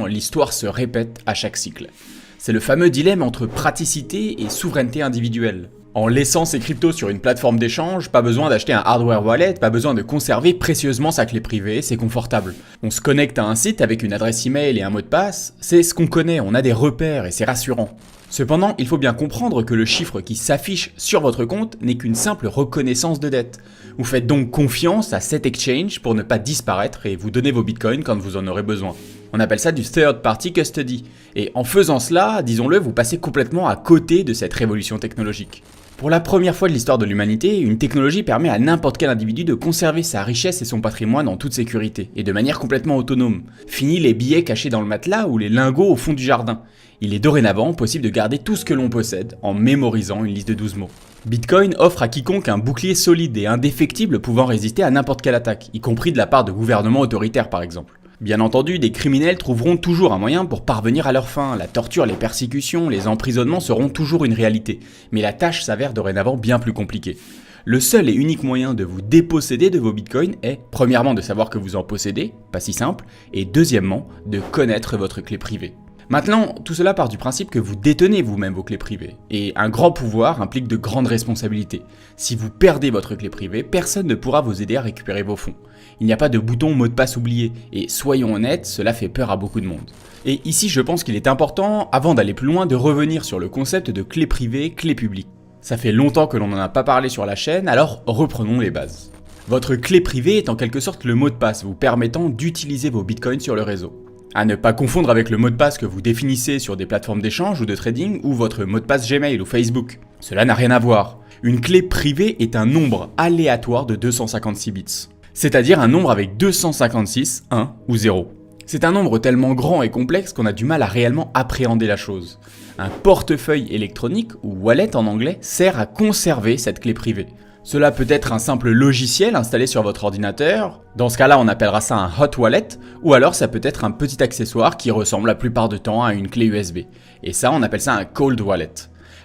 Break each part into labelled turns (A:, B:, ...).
A: pourtant, l'histoire se répète à chaque cycle. C'est le fameux dilemme entre praticité et souveraineté individuelle. En laissant ses cryptos sur une plateforme d'échange, pas besoin d'acheter un hardware wallet, pas besoin de conserver précieusement sa clé privée, c'est confortable. On se connecte à un site avec une adresse email et un mot de passe, c'est ce qu'on connaît, on a des repères et c'est rassurant. Cependant, il faut bien comprendre que le chiffre qui s'affiche sur votre compte n'est qu'une simple reconnaissance de dette. Vous faites donc confiance à cet exchange pour ne pas disparaître et vous donner vos bitcoins quand vous en aurez besoin. On appelle ça du third party custody. Et en faisant cela, disons-le, vous passez complètement à côté de cette révolution technologique. Pour la première fois de l'histoire de l'humanité, une technologie permet à n'importe quel individu de conserver sa richesse et son patrimoine en toute sécurité, et de manière complètement autonome. Fini les billets cachés dans le matelas ou les lingots au fond du jardin. Il est dorénavant possible de garder tout ce que l'on possède en mémorisant une liste de 12 mots. Bitcoin offre à quiconque un bouclier solide et indéfectible pouvant résister à n'importe quelle attaque, y compris de la part de gouvernements autoritaires par exemple. Bien entendu, des criminels trouveront toujours un moyen pour parvenir à leur fin, la torture, les persécutions, les emprisonnements seront toujours une réalité, mais la tâche s'avère dorénavant bien plus compliquée. Le seul et unique moyen de vous déposséder de vos bitcoins est, premièrement, de savoir que vous en possédez, pas si simple, et deuxièmement, de connaître votre clé privée. Maintenant, tout cela part du principe que vous détenez vous-même vos clés privées, et un grand pouvoir implique de grandes responsabilités. Si vous perdez votre clé privée, personne ne pourra vous aider à récupérer vos fonds. Il n'y a pas de bouton mot de passe oublié, et soyons honnêtes, cela fait peur à beaucoup de monde. Et ici, je pense qu'il est important, avant d'aller plus loin, de revenir sur le concept de clé privée, clé publique. Ça fait longtemps que l'on n'en a pas parlé sur la chaîne, alors reprenons les bases. Votre clé privée est en quelque sorte le mot de passe vous permettant d'utiliser vos bitcoins sur le réseau. À ne pas confondre avec le mot de passe que vous définissez sur des plateformes d'échange ou de trading ou votre mot de passe Gmail ou Facebook. Cela n'a rien à voir. Une clé privée est un nombre aléatoire de 256 bits. C'est-à-dire un nombre avec 256, 1 ou 0. C'est un nombre tellement grand et complexe qu'on a du mal à réellement appréhender la chose. Un portefeuille électronique, ou wallet en anglais, sert à conserver cette clé privée. Cela peut être un simple logiciel installé sur votre ordinateur, dans ce cas-là on appellera ça un hot wallet, ou alors ça peut être un petit accessoire qui ressemble la plupart du temps à une clé USB. Et ça on appelle ça un cold wallet.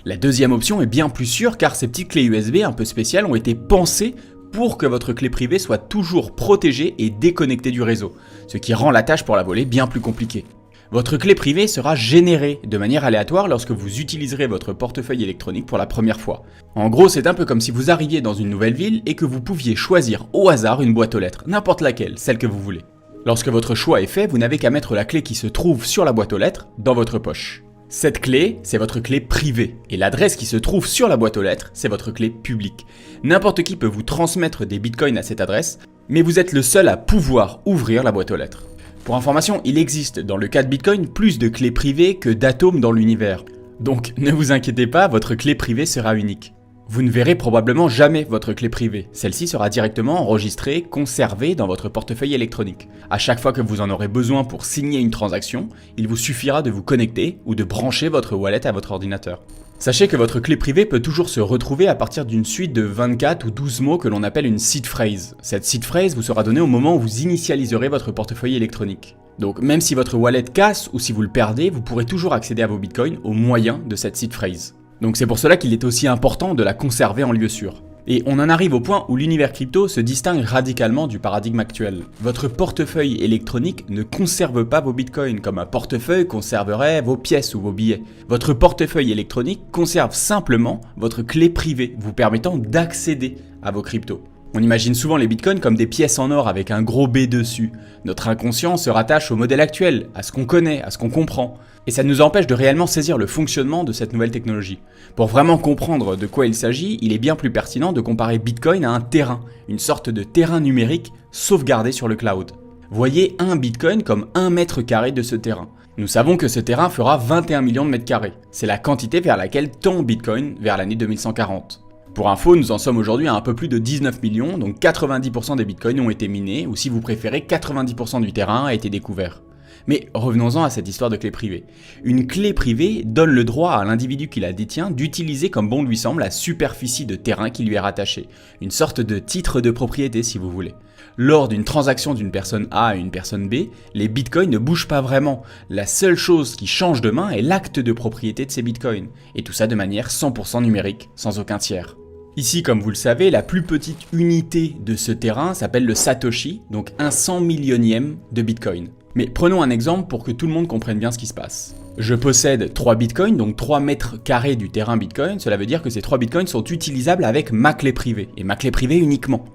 A: La deuxième option est bien plus sûre car ces petites clés USB un peu spéciales ont été pensées pour que votre clé privée soit toujours protégée et déconnectée du réseau, ce qui rend la tâche pour la voler bien plus compliquée. Votre clé privée sera générée de manière aléatoire lorsque vous utiliserez votre portefeuille électronique pour la première fois. En gros, c'est un peu comme si vous arriviez dans une nouvelle ville et que vous pouviez choisir au hasard une boîte aux lettres, n'importe laquelle, celle que vous voulez. Lorsque votre choix est fait, vous n'avez qu'à mettre la clé qui se trouve sur la boîte aux lettres dans votre poche. Cette clé, c'est votre clé privée, et l'adresse qui se trouve sur la boîte aux lettres, c'est votre clé publique. N'importe qui peut vous transmettre des bitcoins à cette adresse, mais vous êtes le seul à pouvoir ouvrir la boîte aux lettres. Pour information, il existe dans le cas de Bitcoin plus de clés privées que d'atomes dans l'univers. Donc ne vous inquiétez pas, votre clé privée sera unique. Vous ne verrez probablement jamais votre clé privée. Celle-ci sera directement enregistrée, conservée dans votre portefeuille électronique. À chaque fois que vous en aurez besoin pour signer une transaction, il vous suffira de vous connecter ou de brancher votre wallet à votre ordinateur. Sachez que votre clé privée peut toujours se retrouver à partir d'une suite de 24 ou 12 mots que l'on appelle une seed phrase. Cette seed phrase vous sera donnée au moment où vous initialiserez votre portefeuille électronique. Donc même si votre wallet casse ou si vous le perdez, vous pourrez toujours accéder à vos bitcoins au moyen de cette seed phrase. Donc c'est pour cela qu'il est aussi important de la conserver en lieu sûr. Et on en arrive au point où l'univers crypto se distingue radicalement du paradigme actuel. Votre portefeuille électronique ne conserve pas vos bitcoins comme un portefeuille conserverait vos pièces ou vos billets. Votre portefeuille électronique conserve simplement votre clé privée, vous permettant d'accéder à vos cryptos. On imagine souvent les bitcoins comme des pièces en or avec un gros B dessus. Notre inconscient se rattache au modèle actuel, à ce qu'on connaît, à ce qu'on comprend. Et ça nous empêche de réellement saisir le fonctionnement de cette nouvelle technologie. Pour vraiment comprendre de quoi il s'agit, il est bien plus pertinent de comparer Bitcoin à un terrain, une sorte de terrain numérique sauvegardé sur le cloud. Voyez un Bitcoin comme 1 mètre carré de ce terrain. Nous savons que ce terrain fera 21 millions de mètres carrés. C'est la quantité vers laquelle tend Bitcoin vers l'année 2140. Pour info, nous en sommes aujourd'hui à un peu plus de 19 millions, donc 90% des bitcoins ont été minés, ou si vous préférez, 90% du terrain a été découvert. Mais revenons-en à cette histoire de clé privée. Une clé privée donne le droit à l'individu qui la détient d'utiliser comme bon lui semble la superficie de terrain qui lui est rattachée, une sorte de titre de propriété si vous voulez. Lors d'une transaction d'une personne A à une personne B, les bitcoins ne bougent pas vraiment. La seule chose qui change de main est l'acte de propriété de ces bitcoins, et tout ça de manière 100% numérique, sans aucun tiers. Ici, comme vous le savez, la plus petite unité de ce terrain s'appelle le Satoshi, donc un 100 millionième de Bitcoin. Mais prenons un exemple pour que tout le monde comprenne bien ce qui se passe. Je possède 3 bitcoins, donc 3 mètres carrés du terrain bitcoin, cela veut dire que ces 3 bitcoins sont utilisables avec ma clé privée, et ma clé privée uniquement.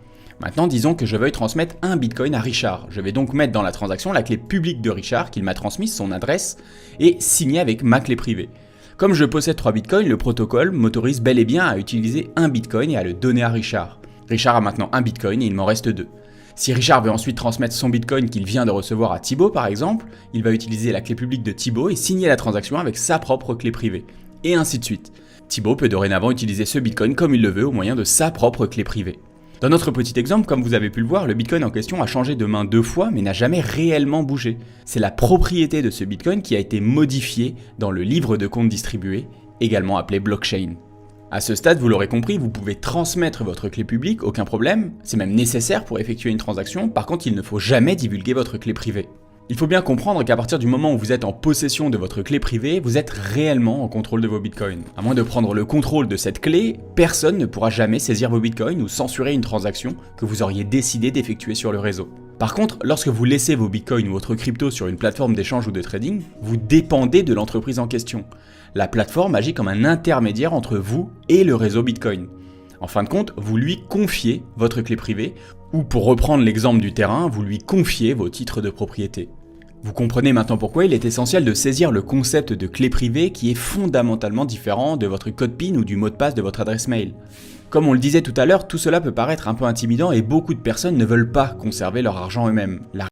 A: Maintenant, disons que je veuille transmettre un bitcoin à Richard. Je vais donc mettre dans la transaction la clé publique de Richard, qu'il m'a transmise, son adresse, et signer avec ma clé privée. Comme je possède 3 bitcoins, le protocole m'autorise bel et bien à utiliser un bitcoin et à le donner à Richard. Richard a maintenant un bitcoin et il m'en reste 2. Si Richard veut ensuite transmettre son bitcoin qu'il vient de recevoir à Thibaut par exemple, il va utiliser la clé publique de Thibaut et signer la transaction avec sa propre clé privée. Et ainsi de suite. Thibaut peut dorénavant utiliser ce bitcoin comme il le veut au moyen de sa propre clé privée. Dans notre petit exemple, comme vous avez pu le voir, le bitcoin en question a changé de main 2 fois mais n'a jamais réellement bougé. C'est la propriété de ce bitcoin qui a été modifiée dans le livre de compte distribué, également appelé blockchain. À ce stade, vous l'aurez compris, vous pouvez transmettre votre clé publique, aucun problème, c'est même nécessaire pour effectuer une transaction, par contre il ne faut jamais divulguer votre clé privée. Il faut bien comprendre qu'à partir du moment où vous êtes en possession de votre clé privée, vous êtes réellement en contrôle de vos bitcoins. À moins de prendre le contrôle de cette clé, personne ne pourra jamais saisir vos bitcoins ou censurer une transaction que vous auriez décidé d'effectuer sur le réseau. Par contre, lorsque vous laissez vos bitcoins ou votre crypto sur une plateforme d'échange ou de trading, vous dépendez de l'entreprise en question. La plateforme agit comme un intermédiaire entre vous et le réseau Bitcoin. En fin de compte, vous lui confiez votre clé privée, ou pour reprendre l'exemple du terrain, vous lui confiez vos titres de propriété. Vous comprenez maintenant pourquoi il est essentiel de saisir le concept de clé privée qui est fondamentalement différent de votre code PIN ou du mot de passe de votre adresse mail. Comme on le disait tout à l'heure, tout cela peut paraître un peu intimidant et beaucoup de personnes ne veulent pas conserver leur argent eux-mêmes. La